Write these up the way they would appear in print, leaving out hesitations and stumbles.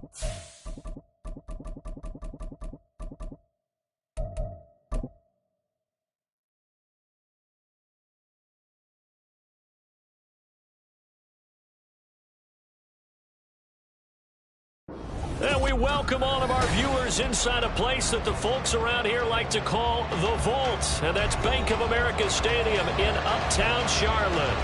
And we welcome all of our viewers inside a place that the folks around here like to call the Vault. And that's Bank of America Stadium in Uptown Charlotte.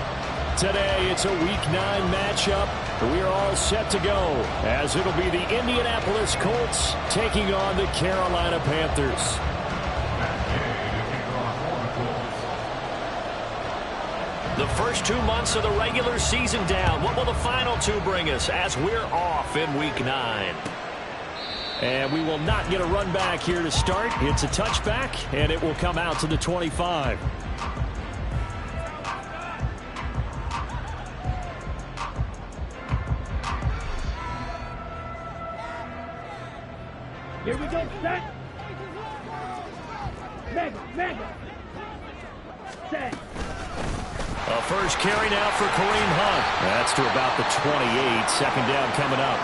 Today, it's a Week 9 matchup. We are all set to go, as it'll be the Indianapolis Colts taking on the Carolina Panthers. The first 2 months of the regular season down. What will the final 2 bring us as we're off in Week 9? And we will not get a run back here to start. It's a touchback, and it will come out to the 25. Here we go, set. Mega. Set. A first carry now for Kareem Hunt. That's to about the 28. Second down coming up.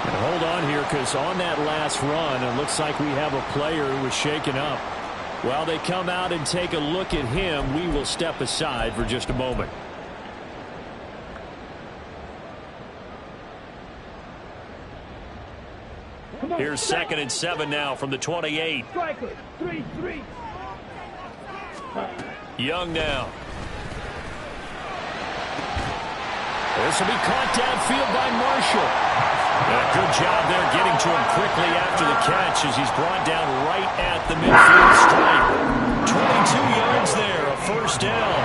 And hold on here, because on that last run, it looks like we have a player who was shaken up. While they come out and take a look at him, we will step aside for just a moment. Here's 2nd and 7 now from the 28. Striker, 3-3. Young now. This will be caught downfield by Marshall. And a good job there getting to him quickly after the catch as he's brought down right at the midfield stripe. 22 yards there, a first down.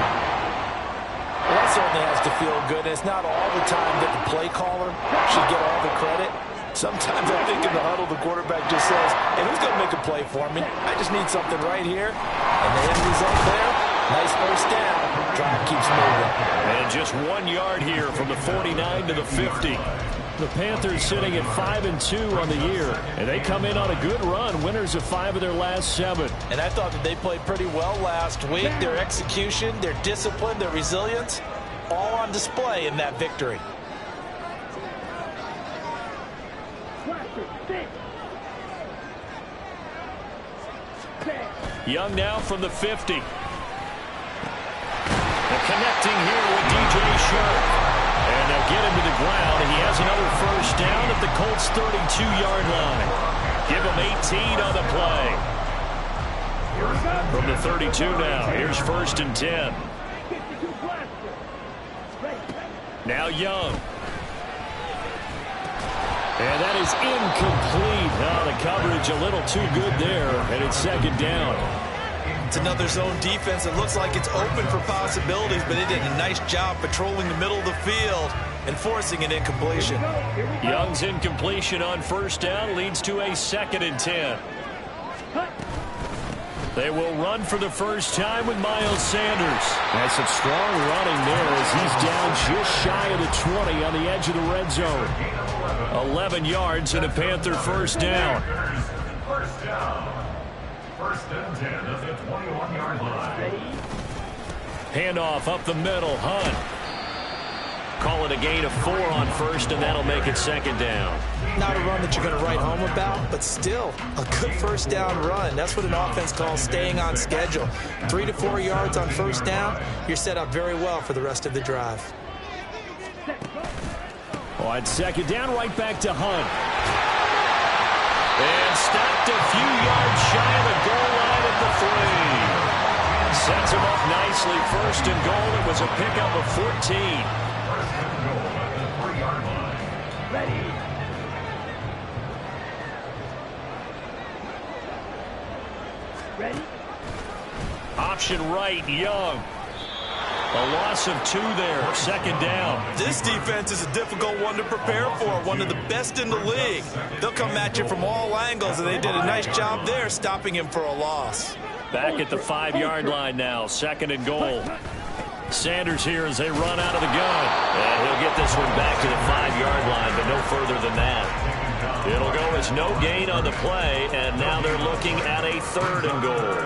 Well, that certainly has to feel good. It's not all the time that the play caller should get all the credit. Sometimes I think in the huddle, the quarterback just says, hey, who's going to make a play for me? I just need something right here. And the end result there, nice first down. Drive keeps moving. And just 1 yard here from the 49 to the 50. The Panthers sitting at 5-2 on the year. And they come in on a good run, winners of 5 of their last 7. And I thought that they played pretty well last week. Their execution, their discipline, their resilience, all on display in that victory. Young now from the 50. And connecting here with DJ Sharp. And they'll get him to the ground, and he has another first down at the Colts' 32-yard line. Give him 18 on the play. From the 32 now, here's 1st and 10. Now Young. And that is incomplete. Oh, the coverage a little too good there, and it's 2nd down. It's another zone defense. It looks like it's open for possibilities, but it did a nice job patrolling the middle of the field and forcing an incompletion. Young's incompletion on first down leads to a 2nd and 10. They will run for the first time with Miles Sanders. That's some strong running there as he's down just shy of the 20 on the edge of the red zone. 11 yards and a Panther first down. First down. 1st and 10 at the 21-yard line. Handoff up the middle. Hunt. Call it a gain of 4 on first, and that'll make it 2nd down. Not a run that you're going to write home about, but still a good first down run. That's what an offense calls staying on schedule. 3 to 4 yards on first down, you're set up very well for the rest of the drive. On 2nd down, right back to Hunt. And stopped a few yards shy of the goal line at the 3. Sets him up nicely. 1st and goal. It was a pickup of 14. Ready. Ready. Option right, Young. A loss of 2 there. 2nd down. This defense is a difficult one to prepare for, one of the best in the league. They'll come at you from all angles, and they did a nice job there stopping him for a loss. Back at the 5-yard line now. 2nd and goal. Sanders here as they run out of the gun. And he'll get this one back to the 5-yard line, but no further than that. It'll go was no gain on the play, and now they're looking at a 3rd and goal.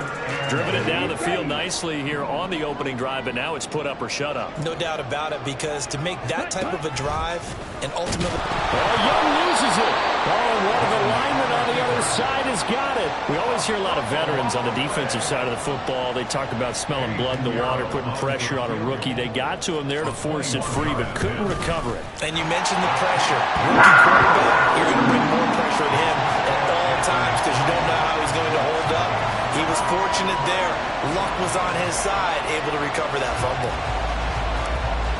Driven it down the field nicely here on the opening drive, but now it's put up or shut up. No doubt about it, because to make that type of a drive and ultimately... Young loses it. Oh, one of the linemen on the other side has got it. We always hear a lot of veterans on the defensive side of the football. They talk about smelling blood in the water, putting pressure on a rookie. They got to him there to force it free, but couldn't recover it. And you mentioned the pressure. Rookie quarterback, you're going to bring more pressure to him at all times because you don't know how he's going to hold up. He was fortunate there. Luck was on his side, able to recover that fumble.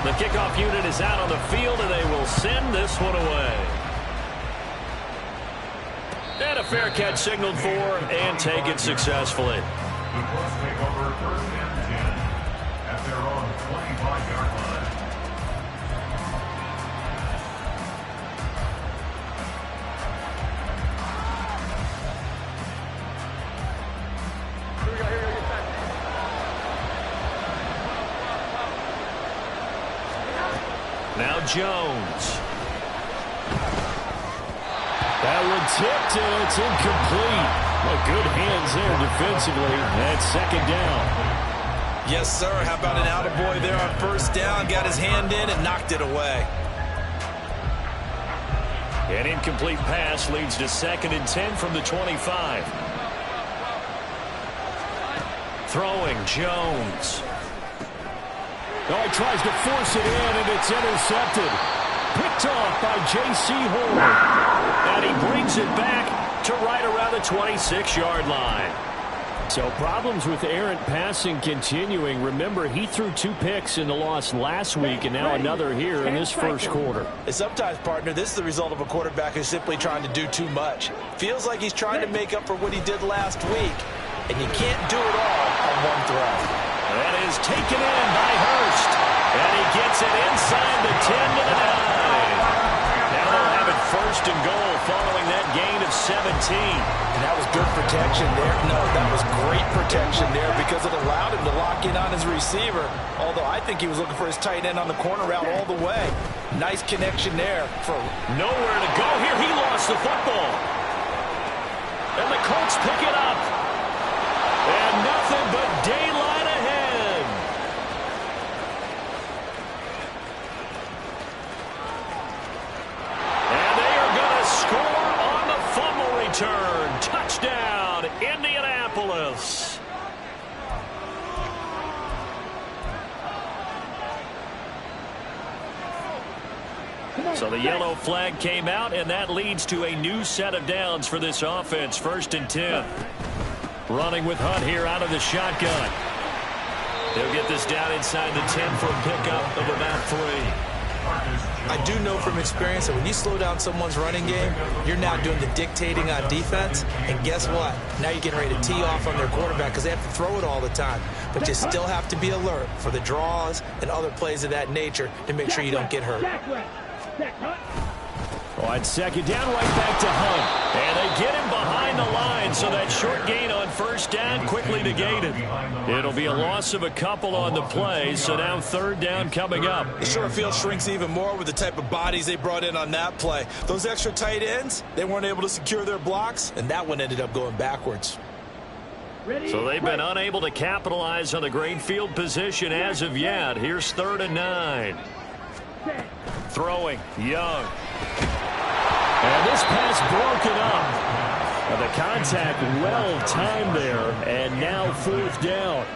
The kickoff unit is out on the field, and they will send this one away. And a fair catch signaled for and taken successfully. The Colts take over 1st and 10 at their own 25-yard line. Now Jones. That one tipped, and it's incomplete. Well, good hands there defensively. That's 2nd down. Yes, sir. How about an attaboy there on 1st down? Got his hand in and knocked it away. An incomplete pass leads to 2nd and 10 from the 25. Throwing Jones. Oh, he tries to force it in, and it's intercepted. Picked off by J.C. Horn. And he brings it back to right around the 26-yard line. So problems with errant passing continuing. Remember, he threw 2 picks in the loss last week, and now another here in this first quarter. And sometimes, partner, this is the result of a quarterback who's simply trying to do too much. Feels like he's trying to make up for what he did last week, and you can't do it all on one throw. That is taken in by Hurst. And he gets it inside the 10 to the 9. Now they'll have it 1st and goal following that gain of 17. And that was good protection there. No, that was great protection there because it allowed him to lock in on his receiver. Although I think he was looking for his tight end on the corner route all the way. Nice connection there. For nowhere to go here. He lost the football. And the Colts pick it up. And nothing but daylight ahead. And they are going to score on the fumble return. Touchdown, Indianapolis. So the yellow flag came out, and that leads to a new set of downs for this offense. 1st and 10. Running with Hunt here out of the shotgun. He'll get this down inside the 10 for a pickup of about 3. I do know from experience that when you slow down someone's running game, you're now doing the dictating on defense. And guess what? Now you're getting ready to tee off on their quarterback because they have to throw it all the time. But you still have to be alert for the draws and other plays of that nature to make sure you don't get hurt. On 2nd down, right back to Hunt. And they get him behind the line, so that short gain on 1st down quickly negated. It'll be a loss of a couple on the play, so now 3rd down coming up. The short field shrinks even more with the type of bodies they brought in on that play. Those extra tight ends, they weren't able to secure their blocks, and that one ended up going backwards. So they've been unable to capitalize on the great field position as of yet. Here's 3rd and 9. Throwing, Young. And this pass broken up. The contact well timed there, and now 4th down.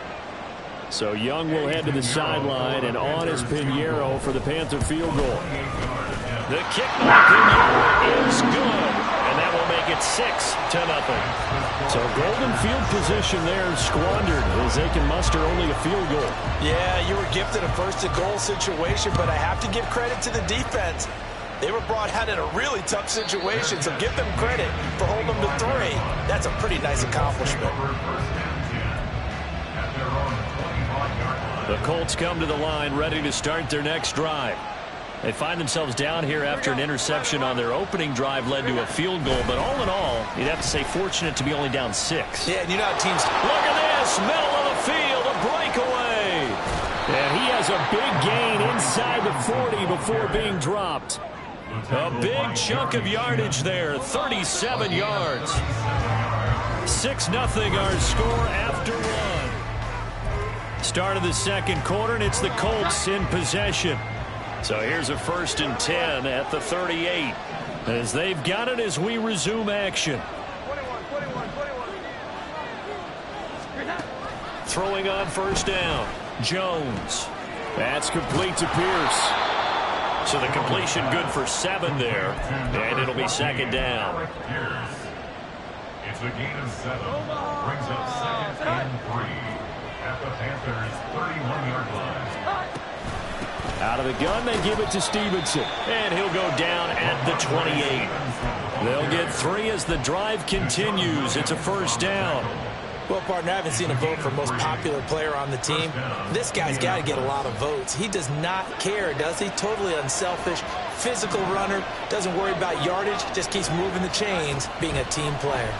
So Young will head to the sideline, and on is Pinheiro for the Panther field goal. The kick by Pinheiro is good, and that will make it 6-0. So golden field position there squandered as they can muster only a field goal. Yeah, you were gifted a 1st and goal situation, but I have to give credit to the defense. They were brought out in a really tough situation, so give them credit for holding them to 3. That's a pretty nice accomplishment. The Colts come to the line ready to start their next drive. They find themselves down here after an interception on their opening drive led to a field goal, but all in all, you'd have to say fortunate to be only down 6. Yeah, and you know how teams... Look at this, middle of the field, a breakaway. And he has a big gain inside the 40 before being dropped. A big chunk of yardage there, 37 yards. 6-0 our score after one. Start of the second quarter, and it's the Colts in possession. So here's a 1st and 10 at the 38. As they've got it as we resume action. Throwing on 1st down. Jones. That's complete to Pierce. So the completion good for 7 there. And it'll be 2nd down. It's a gain of 7. Brings up 2nd and 3 at the Panthers' 31-yard line. Out of the gun, they give it to Stevenson. And he'll go down at the 28. They'll get 3 as the drive continues. It's a 1st down. Well, partner, I haven't seen a vote for most popular player on the team. This guy's got to get a lot of votes. He does not care, does he? Totally unselfish, physical runner, doesn't worry about yardage, just keeps moving the chains, being a team player.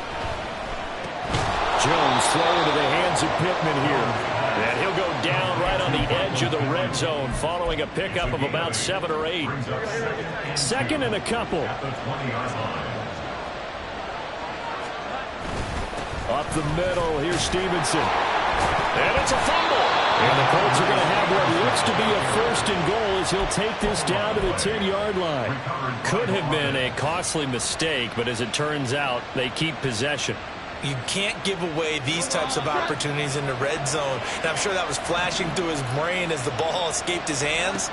Jones throwing to the hands of Pittman here. And he'll go down right on the edge of the red zone following a pickup of about 7 or 8. 2nd and a couple. Up the middle, here's Stevenson. And it's a fumble. And the Colts are going to have what looks to be a 1st and goal as he'll take this down to the 10-yard line. Could have been a costly mistake, but as it turns out, they keep possession. You can't give away these types of opportunities in the red zone. And I'm sure that was flashing through his brain as the ball escaped his hands.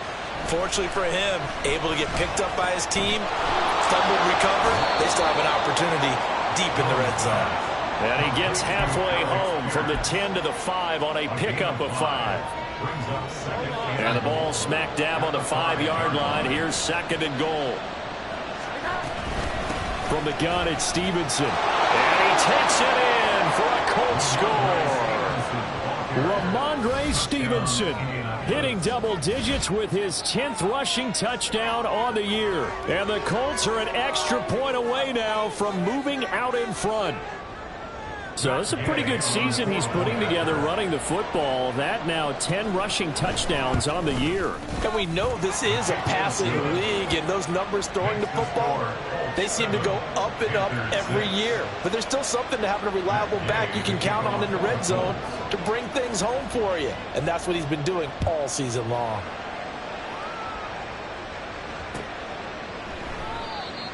Fortunately for him, able to get picked up by his team, fumbled, recovered. They still have an opportunity deep in the red zone. And he gets halfway home from the 10 to the 5 on a pickup of 5. And the ball smack dab on the 5-yard line. Here's 2nd and goal. From the gun, it's Stevenson. And he takes it in for a Colts score. Ramondre Stevenson hitting double digits with his 10th rushing touchdown on the year. And the Colts are an extra point away now from moving out in front. So it's a pretty good season he's putting together running the football. That now 10 rushing touchdowns on the year. And we know this is a passing league, and those numbers throwing the football, they seem to go up and up every year. But there's still something to having a reliable back you can count on in the red zone to bring things home for you. And that's what he's been doing all season long.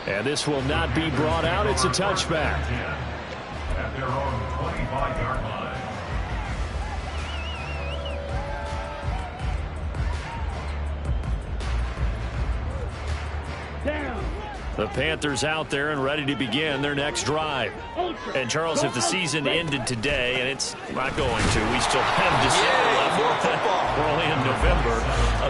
And this will not be brought out. It's a touchback. At their own 25-yard line. Down. The Panthers out there and ready to begin their next drive. And, Charles, if the season ended today, and it's not going to, we still have December left. We're only in November.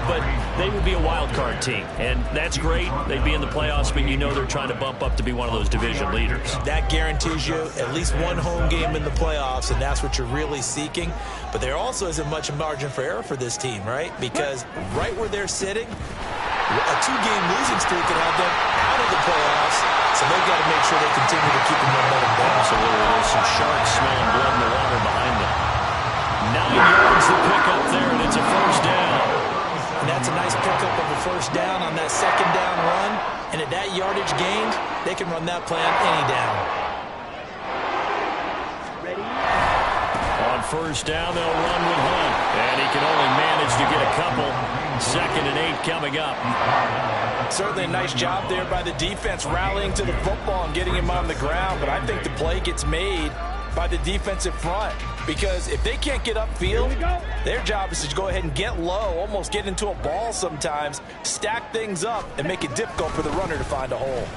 But they would be a wild card team. And that's great. They'd be in the playoffs, but you know they're trying to bump up to be one of those division leaders. That guarantees you at least one home game in the playoffs, and that's what you're really seeking. But there also isn't much margin for error for this team, right? Because right where they're sitting, a 2-game losing streak could have them out of the playoffs, so they've got to make sure they continue to keep the momentum going. Absolutely. There's some sharks smelling blood in the water behind them. 9 yards to pick up there, and it's a 1st down. And that's a nice pickup of a 1st down on that 2nd down run. And at that yardage gained, they can run that play on any down. Ready? On 1st down, they'll run with Hunt. And he can only manage to get a couple. 2nd and 8 coming up. Certainly a nice job there by the defense rallying to the football and getting him on the ground. But I think the play gets made by the defensive front. Because if they can't get upfield, their job is to go ahead and get low, almost get into a ball sometimes, stack things up, and make it difficult for the runner to find a hole.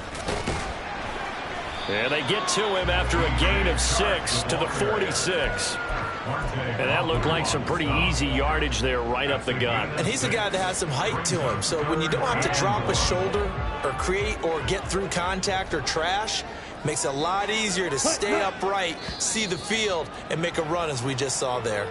And they get to him after a gain of 6 to the 46. And that looked like some pretty easy yardage there right up the gut. And he's a guy that has some height to him. So when you don't have to drop a shoulder or create or get through contact or trash, makes it a lot easier to stay upright, see the field, and make a run as we just saw there.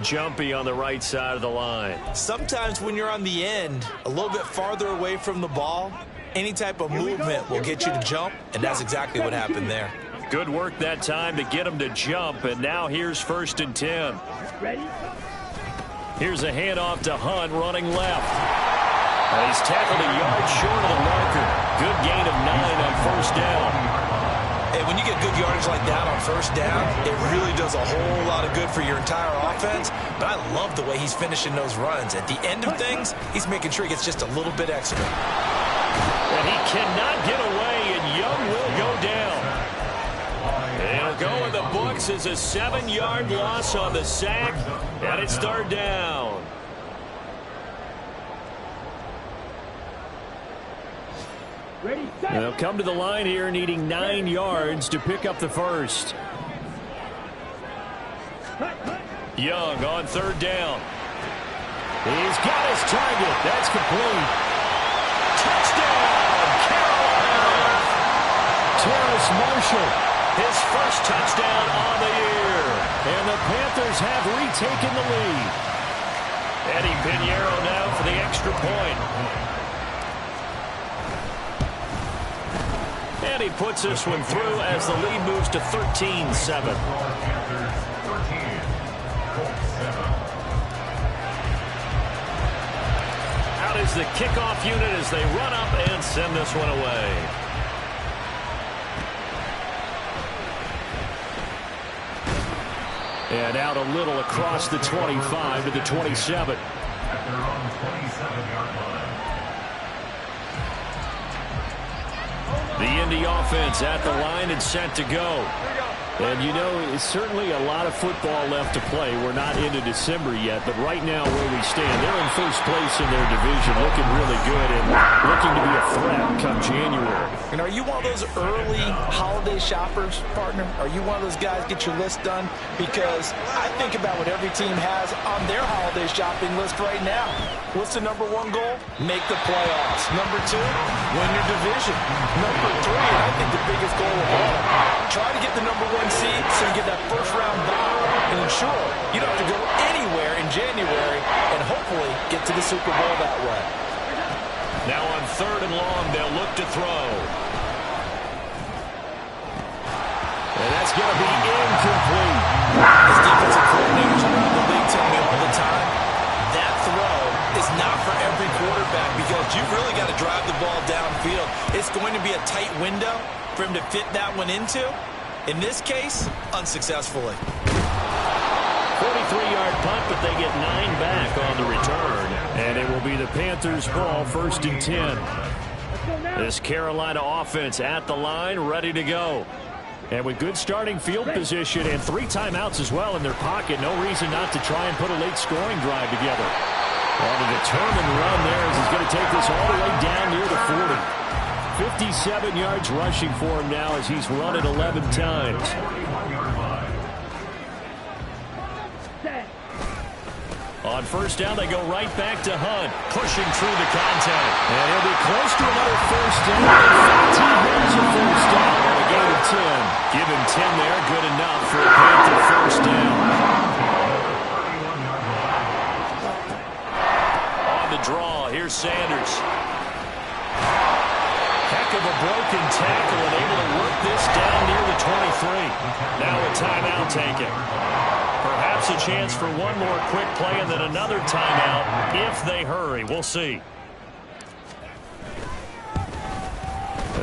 Jumpy on the right side of the line. Sometimes when you're on the end, a little bit farther away from the ball, any type of movement will get you to jump, and that's exactly what happened there. Good work that time to get him to jump, and now here's 1st and 10. Ready? Here's a handoff to Hunt running left. And he's tackled a yard short of the marker. Good gain of 9 on first down. Hey, when you get good yardage like that on first down, it really does a whole lot of good for your entire offense. But I love the way he's finishing those runs. At the end of things, he's making sure he gets just a little bit extra. And he cannot get away, and Young will go down. It'll go in the books as a 7-yard loss on the sack, and it's third down. Ready, set. They'll come to the line here needing 9 yards to pick up the first. Young on third down. He's got his target. That's complete. Touchdown, Carolina! Terrace Marshall, his first touchdown on the year. And the Panthers have retaken the lead. Eddie Pinheiro now for the extra point. And he puts this one through as the lead moves to 13-7. Out is the kickoff unit as they run up and send this one away. And out a little across the 25 to the 27. At their own 27-yard line. The Indy offense at the line and set to go. And, you know, it's certainly a lot of football left to play. We're not into December yet, but right now where we stand, they're in first place in their division, looking really good and looking to be a threat come January. And are you one of those early holiday shoppers, partner? Are you one of those guys get your list done? Because I think about what every team has on their holiday shopping list right now. What's the number 1 goal? Make the playoffs. Number 2, win your division. Number 3, and I think the biggest goal of all, try to get the number 1 seed so you get that first round bye and ensure you don't have to go anywhere in January and hopefully get to the Super Bowl that way. Now on third and long, they'll look to throw. And that's going to be incomplete. As defensive coordinators around the league tell me all the time, that throw is not for every quarterback because you've really got to drive the ball downfield. It's going to be a tight window for him to fit that one into. In this case, unsuccessfully. 43-yard punt, but they get 9 back on the return. And it will be the Panthers' ball, 1st and 10. This Carolina offense at the line, ready to go. And with good starting field position and 3 timeouts as well in their pocket, no reason not to try and put a late scoring drive together. And a determined run there as he's going to take this all the way down near the 40. 57 yards rushing for him now as he's run it 11 times. On first down, they go right back to Hunt, pushing through the contact. And he'll be close to another first down. In fact, he has a first down on a gain of 10. Give him 10 there, good enough for a Panther first down. On the draw, here's Sanders. Heck of a broken tackle and able to work this down near the 23. Now a timeout taken. Perhaps a chance for one more quick play and then another timeout if they hurry. We'll see.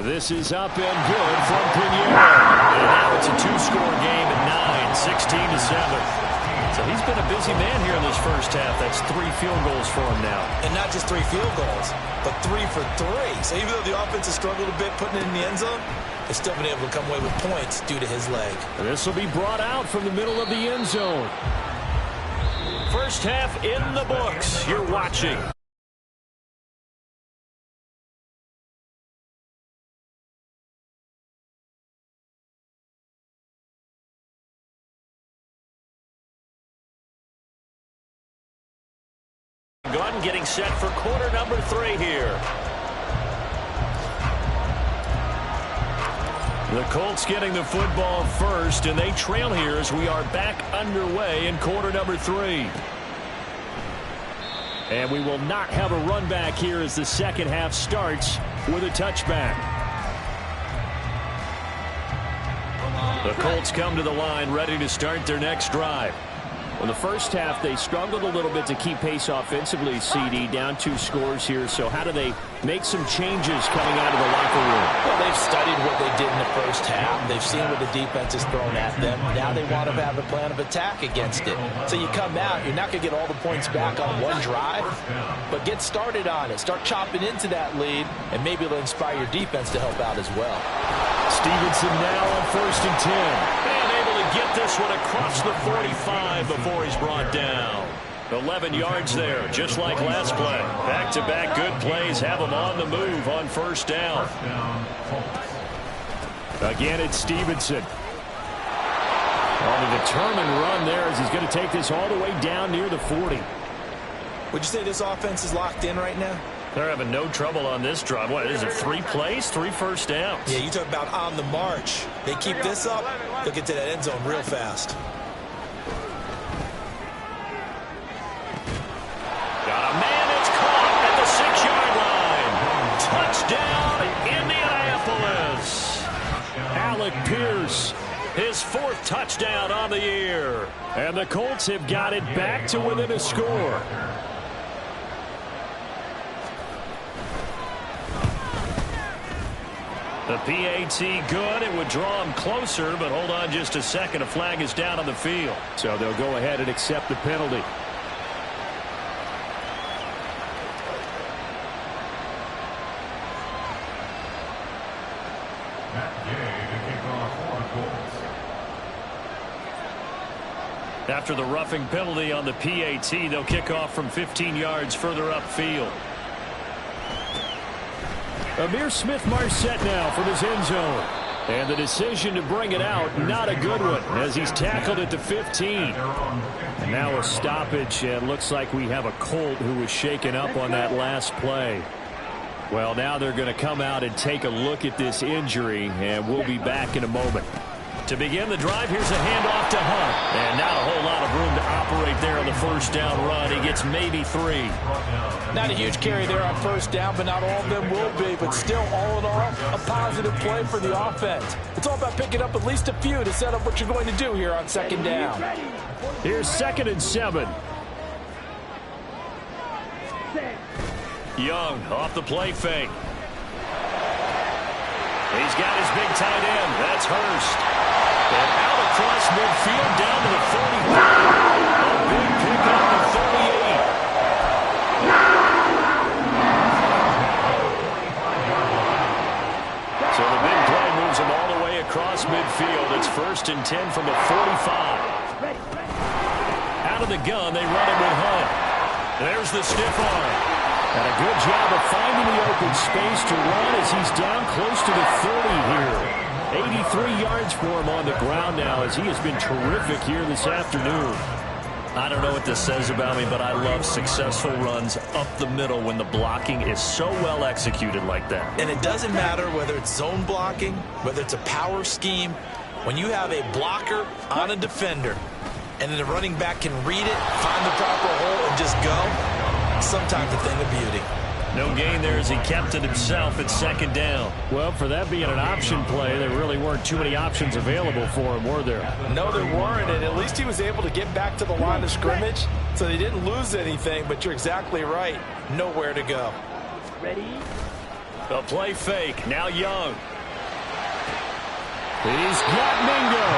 This is up and good from Pinheiro. And now it's a 2-score game at 9, 16-7. So he's been a busy man here in this first half. That's 3 field goals for him now. And not just 3 field goals, but 3 for 3. So even though the offense has struggled a bit putting it in the end zone, they've still been able to come away with points due to his leg. This will be brought out from the middle of the end zone. First half in the books. You're watching. Gunn getting set for quarter number 3 here. The Colts getting the football first, and they trail here as we are back underway in quarter number 3. And we will not have a run back here as the second half starts with a touchback. The Colts come to the line ready to start their next drive. In the first half, they struggled a little bit to keep pace offensively, CD, down 2 scores here. So how do they make some changes coming out of the locker room? Well, they've studied what they did in the first half. They've seen what the defense has thrown at them. Now they want to have a plan of attack against it. So you come out, you're not going to get all the points back on one drive, but get started on it. Start chopping into that lead, and maybe it'll inspire your defense to help out as well. Stevenson now on 1st and 10. And able to get this one across the 45 before he's brought down. 11 yards there, just like last play. Back-to-back good plays have him on the move on 1st down. Again, it's Stevenson. On a determined run there as he's going to take this all the way down near the 40. Would you say this offense is locked in right now? They're having no trouble on this drive. What is it, 3 plays, 3 first downs? Yeah, you talk about on the march. They keep this up, they'll get to that end zone real fast. Got a man that's caught at the 6-yard line. Touchdown, Indianapolis. Alec Pierce, his 4th touchdown on the year. And the Colts have got it back to within a score. The PAT good. It would draw him closer, but hold on just a second. A flag is down on the field. So they'll go ahead and accept the penalty. After the roughing penalty on the PAT, they'll kick off from 15 yards further upfield. Amir Smith-Marset now from his end zone. And the decision to bring it out, not a good one, as he's tackled at the 15. And now a stoppage, and looks like we have a Colt who was shaken up on that last play. Well, now they're going to come out and take a look at this injury, and we'll be back in a moment. To begin the drive, here's a handoff to Hunt. And not a whole lot of room to operate there on the 1st down run. He gets maybe 3. Not a huge carry there on 1st down, but not all of them will be. But still, all in all, a positive play for the offense. It's all about picking up at least a few to set up what you're going to do here on 2nd down. Here's 2nd and 7. Young off the play fake. He's got his big tight end. That's Hurst. And out across midfield down to the 40. A big pick on the 38. So the big play moves him all the way across midfield. It's 1st and 10 from the 45. Out of the gun, they run him with Hunt. There's the stiff arm. And a good job of finding the open space to run as he's down close to the 30 here. 83 yards for him on the ground now as he has been terrific here this afternoon. I don't know what this says about me, but I love successful runs up the middle when the blocking is so well executed like that. And it doesn't matter whether it's zone blocking, whether it's a power scheme. When you have a blocker on a defender and then the running back can read it, find the proper hole, and just go, sometimes a thing of beauty. No gain there as he kept it himself at 2nd down. Well, for that being an option play, there really weren't too many options available for him, were there? No, there weren't, and at least he was able to get back to the line of scrimmage, so they didn't lose anything, but you're exactly right. Nowhere to go. Ready? A play fake. Now Young. He's got Mingo.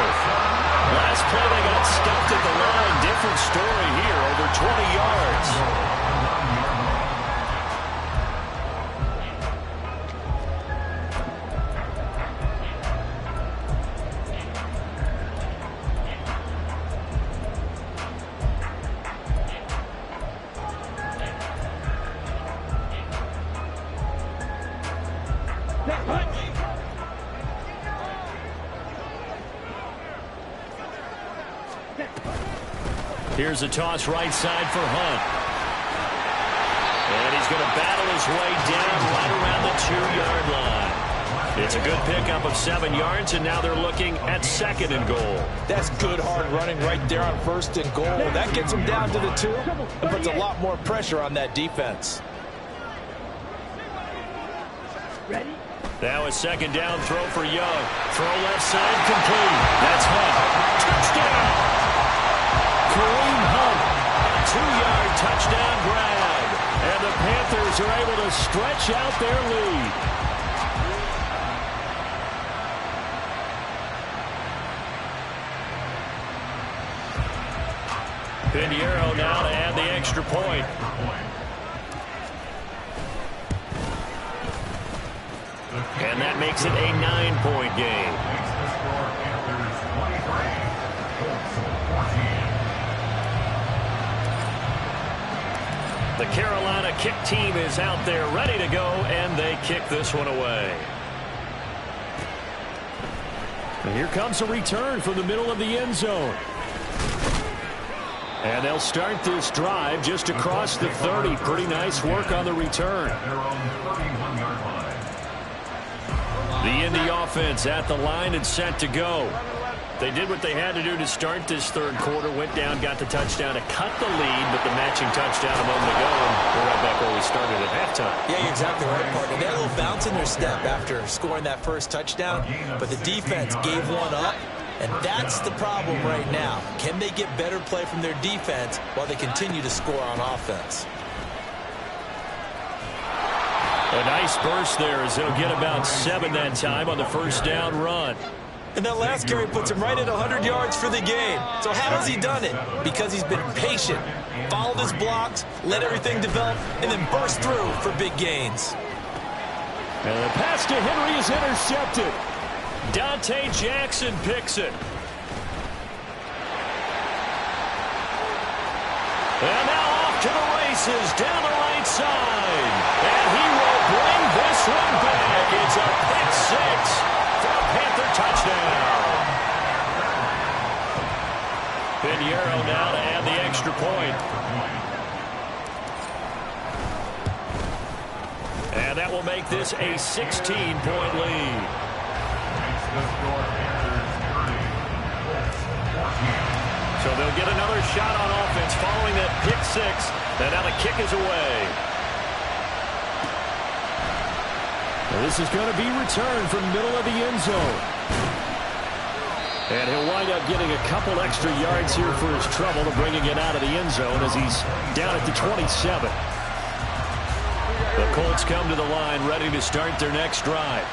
Last play they got stuffed at the line. Different story here, over 20 yards. Here's a toss right side for Hunt. And he's going to battle his way down right around the 2-yard line. It's a good pickup of 7 yards, and now they're looking at 2nd and goal. That's good hard running right there on 1st and goal. That gets them down to the 2 and puts a lot more pressure on that defense. Ready? Now a 2nd down throw for Young. Throw left side complete. That's Hunt. Touchdown! Kareem Hunt. 2-yard touchdown grab. And the Panthers are able to stretch out their lead. Pinheiro now to add the extra point. And that makes it a 9-point game. The Carolina kick team is out there ready to go, and they kick this one away. And here comes a return from the middle of the end zone. And they'll start this drive just across the 30. Pretty nice work on the return. The Indy offense at the line and set to go. They did what they had to do to start this third quarter. Went down, got the touchdown to cut the lead, but the matching touchdown a moment ago. And we're right back where we started at halftime. Yeah, you're exactly right, partner. They had a little bounce in their step after scoring that first touchdown, but the defense gave one up. And that's the problem right now. Can they get better play from their defense while they continue to score on offense? A nice burst there as they'll get about 7 that time on the first down run. And that last carry puts him right at 100 yards for the game. So how has he done it? Because he's been patient, followed his blocks, let everything develop, and then burst through for big gains. And the pass to Henry is intercepted. Dante Jackson picks it. And now off to the races down the right side. And he will bring this one back. It's a pick six for a Panther touchdown. Pinheiro now to add the extra point. And that will make this a 16-point lead. So they'll get another shot on offense following that pick six. And now the kick is away. Well, this is going to be returned from the middle of the end zone. And he'll wind up getting a couple extra yards here for his trouble to bringing it out of the end zone as he's down at the 27. The Colts come to the line ready to start their next drive.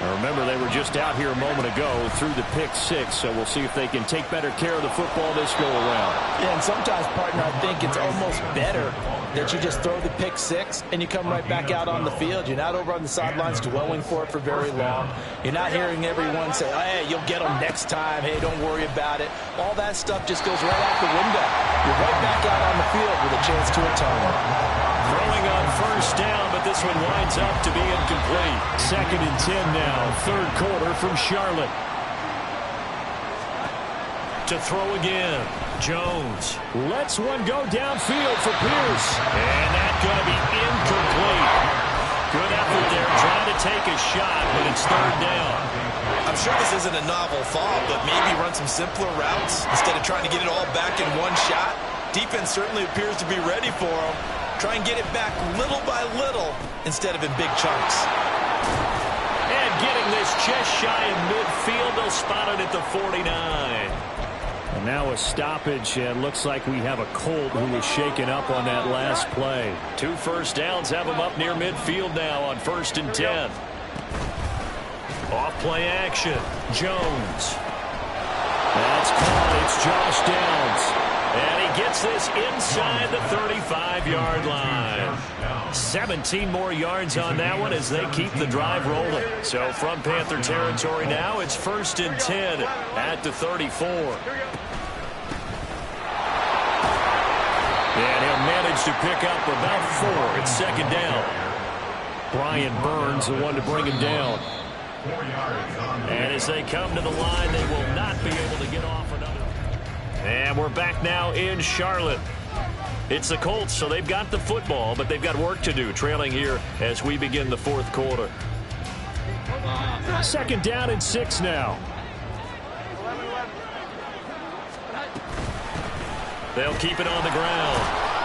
Now remember, they were just out here a moment ago through the pick six, so we'll see if they can take better care of the football this go around. Yeah, and sometimes, partner, I think it's almost better that you just throw the pick six and you come right back out on the field. You're not over on the sidelines dwelling for it for very long. You're not hearing everyone say, hey, you'll get them next time. Hey, don't worry about it. All that stuff just goes right out the window. You're right back out on the field with a chance to atone. Throwing on first down, but this one winds up to be incomplete. 2nd and 10 now, third quarter from Charlotte. To throw again, Jones lets one go downfield for Pierce. And that's going to be incomplete. Good effort there, trying to take a shot, but it's third down. I'm sure this isn't a novel thought, but maybe run some simpler routes instead of trying to get it all back in one shot. Defense certainly appears to be ready for him. Try and get it back little by little instead of in big chunks. And getting this just shy of midfield, they'll spot it at the 49. And now a stoppage, and looks like we have a Colt who was shaken up on that last play. 2 first downs have him up near midfield now on 1st and 10. Off play action, Jones. That's caught, it's Josh Downs. And he gets this inside the 35-yard line. 17 more yards on that one as they keep the drive rolling. So from Panther territory now, it's 1st and 10 at the 34. And he'll manage to pick up about 4. It's 2nd down. Brian Burns, the one to bring him down. And as they come to the line, they will not be able to get off another. And we're back now in Charlotte. It's the Colts, so they've got the football, but they've got work to do, trailing here as we begin the 4th quarter. 2nd down and 6 now. They'll keep it on the ground.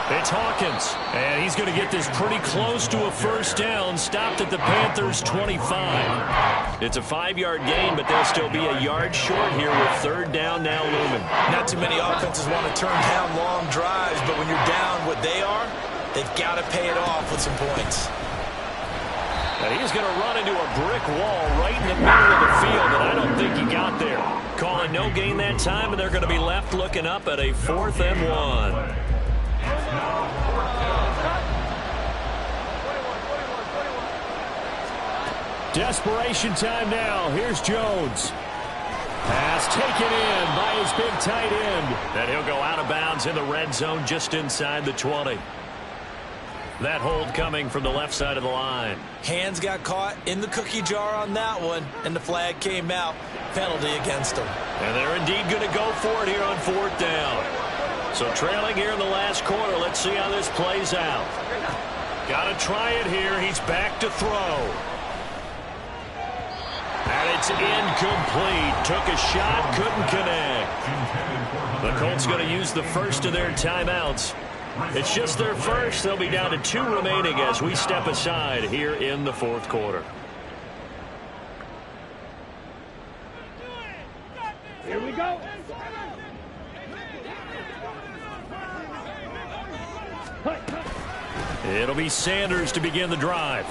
It's Hawkins, and he's going to get this pretty close to a first down, stopped at the Panthers' 25. It's a 5-yard gain, but they'll still be a yard short here with third down now looming. Not too many offenses want to turn down long drives, but when you're down what they are, they've got to pay it off with some points. And he's going to run into a brick wall right in the middle of the field, and I don't think he got there. Calling no gain that time, and they're going to be left looking up at a 4th and 1. Desperation time now. Here's Jones. Pass taken in by his big tight end. And he'll go out of bounds in the red zone just inside the 20. That hold coming from the left side of the line. Hands got caught in the cookie jar on that one, and the flag came out. Penalty against them. And they're indeed going to go for it here on 4th down. So trailing here in the last quarter. Let's see how this plays out. Got to try it here. He's back to throw. And it's incomplete. Took a shot, couldn't connect. The Colts going to use the first of their timeouts. It's just their first. They'll be down to 2 remaining as we step aside here in the 4th quarter. Here we go. It'll be Sanders to begin the drive.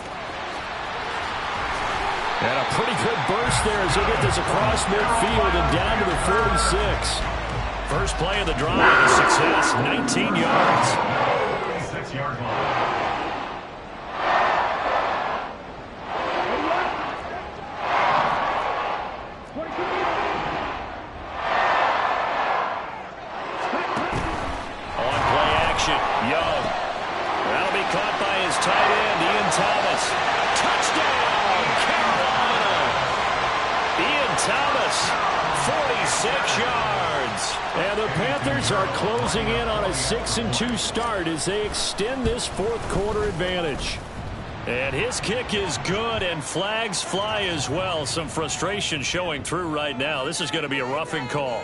And a pretty good burst there as he'll get this across midfield and down to the 46. First play of the drive, a success, 19 yards. 46-yard line. On play action, Young. That'll be caught by his tight end, Ian Thomas. Touchdown, Carolina! Ian Thomas, 46 yards. And the Panthers are closing in on a 6-2 start as they extend this 4th quarter advantage. And his kick is good, and flags fly as well. Some frustration showing through right now. This is going to be a roughing call.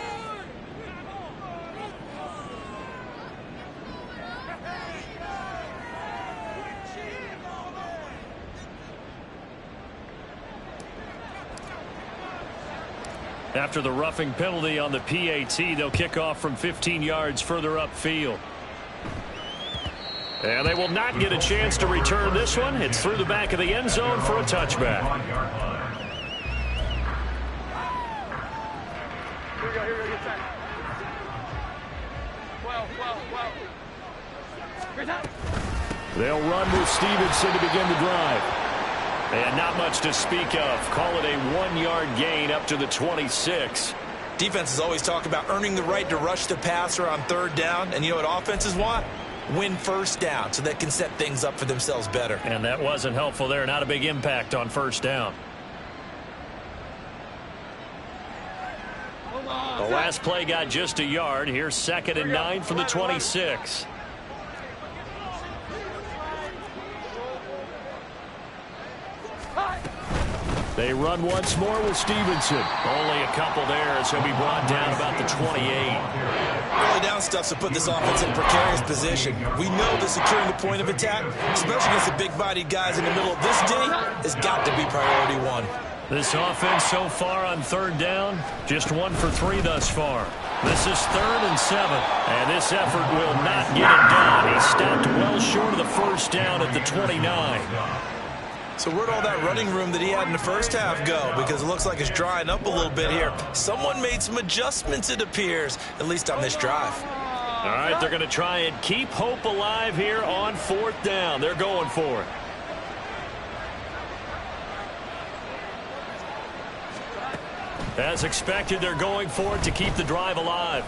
After the roughing penalty on the PAT, they'll kick off from 15 yards further upfield. And they will not get a chance to return this one. It's through the back of the end zone for a touchback. Here we go, get set. They'll run with Stevenson to begin the drive. And not much to speak of. Call it a 1-yard gain up to the 26. Defenses always talk about earning the right to rush the passer on 3rd down. And you know what offenses want? Win first down so they can set things up for themselves better. And that wasn't helpful there. Not a big impact on first down. The last play got just a yard. Here's 2nd and 9 from the 26. They run once more with Stevenson. Only a couple there as he'll be brought down about the 28. Early down stuff to put this offense in a precarious position. We know that securing the point of attack, especially against the big-bodied guys in the middle of this day, has got to be priority 1. This offense so far on 3rd down, just 1 for 3 thus far. This is 3rd and 7, and this effort will not get it done. He stopped well short of the first down at the 29. So where'd all that running room that he had in the first half go? Because it looks like it's drying up a little bit here. Someone made some adjustments, it appears, at least on this drive. All right, they're going to try and keep hope alive here on 4th down. They're going for it. As expected, they're going for it to keep the drive alive.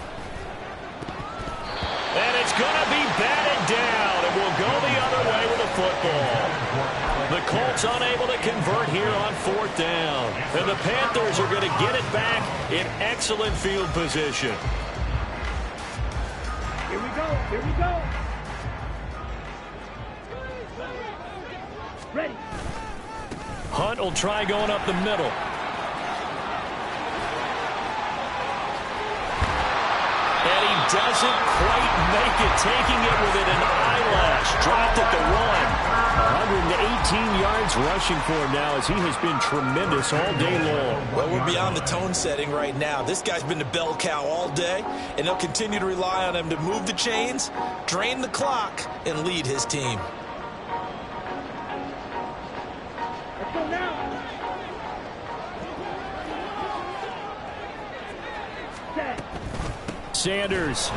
And it's going to be batted down, and we'll go the other way with the football. The Colts unable to convert here on 4th down. And the Panthers are going to get it back in excellent field position. Here we go. Ready. Hunt will try going up the middle. And he doesn't quite make it, taking it within an eyelash. Dropped at the 118 yards rushing for him now as he has been tremendous all day long. Well, we're beyond the tone setting right now. This guy's been the bell cow all day, and they'll continue to rely on him to move the chains, drain the clock, and lead his team. Let's go now. Sanders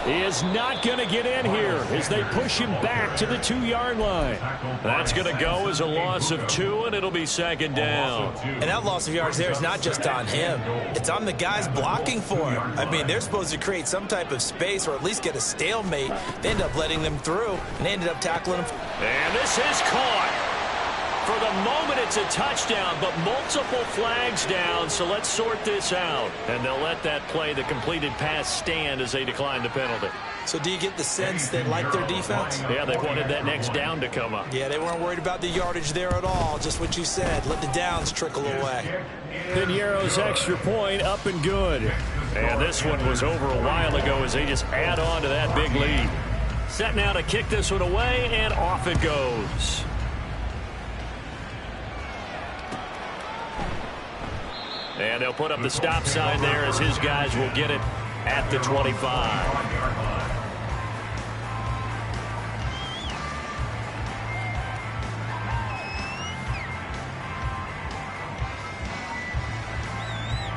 is not going to get in here as they push him back to the 2-yard line. That's going to go as a loss of 2, and it'll be second down. And that loss of yards there is not just on him. It's on the guys blocking for him. I mean, they're supposed to create some type of space or at least get a stalemate. They end up letting them through, and they ended up tackling him. And this is caught. For the moment, it's a touchdown, but multiple flags down, so let's sort this out. And they'll let that play, the completed pass, stand as they decline the penalty. So do you get the sense they like their defense? Yeah, they wanted that next down to come up. Yeah, they weren't worried about the yardage there at all. Just what you said. Let the downs trickle away. Piñeiro's extra point up and good. And this one was over a while ago as they just add on to that big lead. Set now to kick this one away, and off it goes. And they'll put up the stop sign there as his guys will get it at the 25.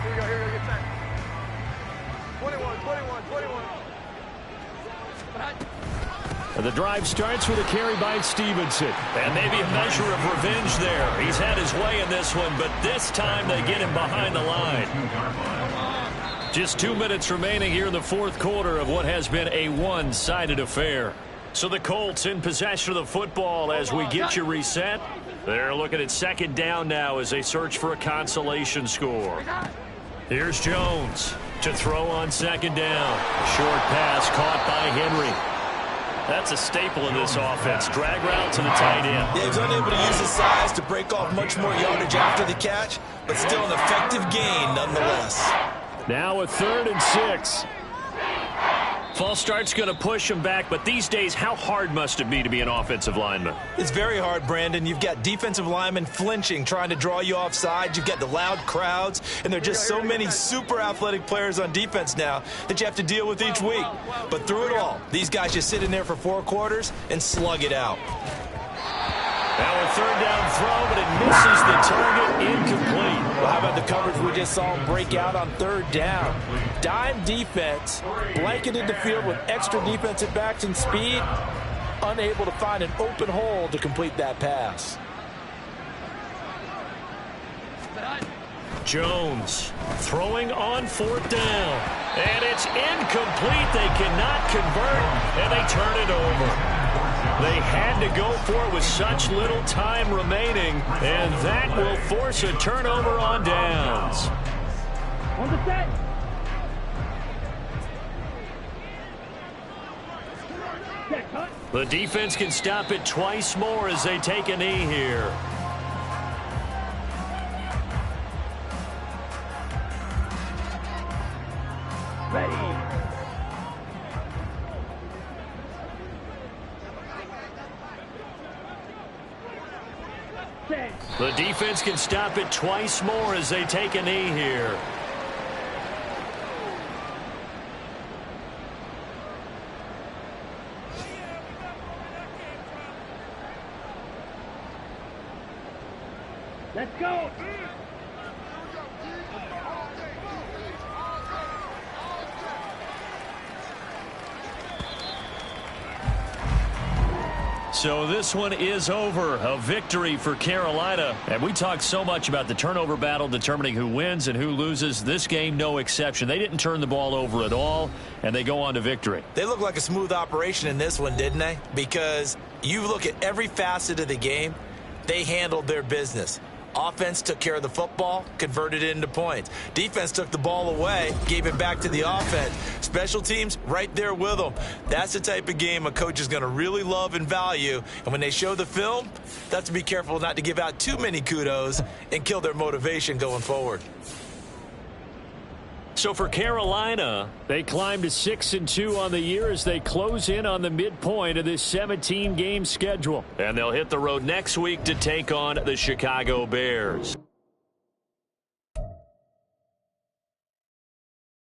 Here we go, get set. 21. The drive starts with a carry by Stevenson. And maybe a measure of revenge there. He's had his way in this one, but this time they get him behind the line. Just 2 minutes remaining here in the fourth quarter of what has been a one-sided affair. So the Colts in possession of the football as we get you reset. They're looking at second down now as they search for a consolation score. Here's Jones to throw on second down. Short pass caught by Henry. That's a staple in this offense. Drag route to the tight end. Yeah, he's unable to use his size to break off much more yardage after the catch, but still an effective gain nonetheless. Now a 3rd and 6. False start's going to push him back, but these days, how hard must it be to be an offensive lineman? It's very hard, Brandon. You've got defensive linemen flinching, trying to draw you offside. You've got the loud crowds, and there are just so many super athletic players on defense now that you have to deal with each week. But through it all, these guys just sit in there for 4 quarters and slug it out. Now a 3rd down throw, but it misses the target, incomplete. Well, how about the coverage we just saw him break out on 3rd down? Dime defense, blanketed the field with extra defensive backs and speed, unable to find an open hole to complete that pass. Jones throwing on 4th down, and it's incomplete. They cannot convert, and they turn it over. They had to go for it with such little time remaining, and that will force a turnover on downs. On the set. Set, cut. The defense can stop it twice more as they take a knee here. Ready. The defense can stop it twice more as they take a knee here. Let's go. So this one is over. A victory for Carolina. And we talked so much about the turnover battle determining who wins and who loses. This game, no exception. They didn't turn the ball over at all, and they go on to victory. They look like a smooth operation in this one, didn't they? Because you look at every facet of the game, they handled their business. Offense took care of the football, converted it into points. Defense took the ball away, gave it back to the offense. Special teams, right there with them. That's the type of game a coach is going to really love and value. And when they show the film, they have to be careful not to give out too many kudos and kill their motivation going forward. So for Carolina, they climb to 6-2 on the year as they close in on the midpoint of this 17-game schedule. And they'll hit the road next week to take on the Chicago Bears.